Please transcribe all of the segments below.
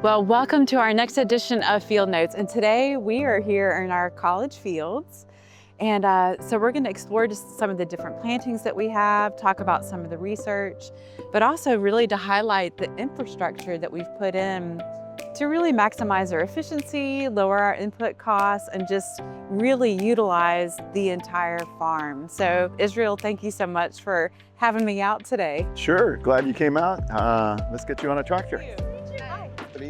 Well, welcome to our next edition of Field Notes. And today we are here in our college fields. And so we're going to explore just some of the different plantings that we have, talk about some of the research, but also really to highlight the infrastructure that we've put in to really maximize our efficiency, lower our input costs, and just really utilize the entire farm. So Israel, thank you so much for having me out today. Sure, glad you came out. Let's get you on a tractor.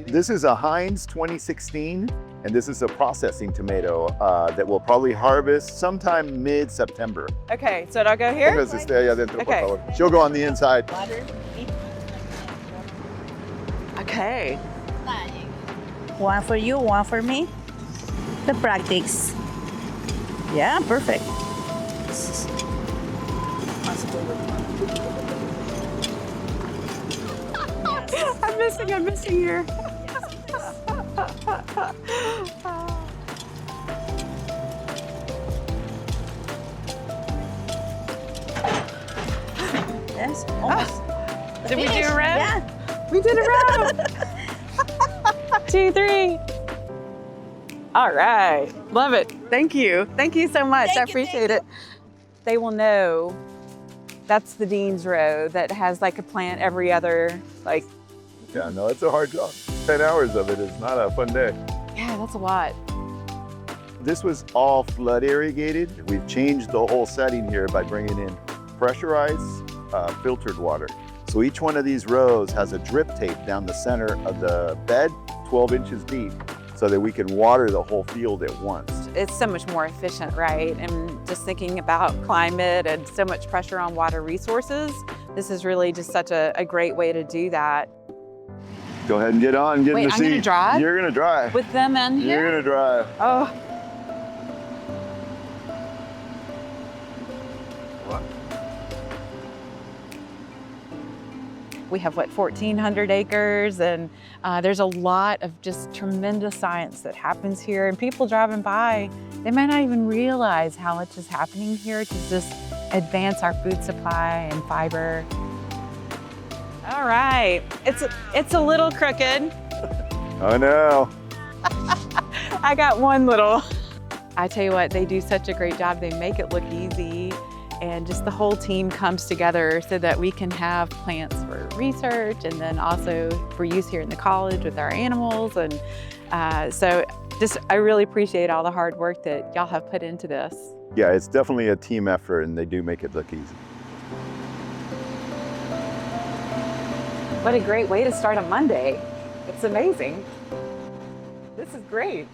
This is a Heinz 2016, and this is a processing tomato that we'll probably harvest sometime mid-September. Okay, so I'll go here? Okay. She'll go on the inside. Okay. One for you, one for me. The practice. Yeah, perfect. I'm missing here. Yes, almost. Did we do a row? Yeah. We did a row. 2, 3. All right, love it. Thank you. Thank you so much. I appreciate it. They will know that's the Dean's row that has like a plant every other, like. Yeah, no, it's a hard job. 10 hours of it is not a fun day. Yeah, that's a lot. This was all flood irrigated. We've changed the whole setting here by bringing in pressurized filtered water. So each one of these rows has a drip tape down the center of the bed, 12 inches deep, so that we can water the whole field at once. It's so much more efficient, right? And just thinking about climate and so much pressure on water resources, this is really just such a great way to do that. Go ahead and get on, get in the seat. I'm gonna drive? You're gonna drive. With them in here? You're gonna drive. Oh. We have, what, 1,400 acres, and there's a lot of just tremendous science that happens here. And people driving by, they might not even realize how much is happening here to just advance our food supply and fiber. All right, it's a little crooked. I know. I got one little. I tell you what, they do such a great job. They make it look easy, and just the whole team comes together so that we can have plants for research and then also for use here in the college with our animals. And so I really appreciate all the hard work that y'all have put into this. Yeah, it's definitely a team effort, and they do make it look easy. What a great way to start a Monday. It's amazing. This is great.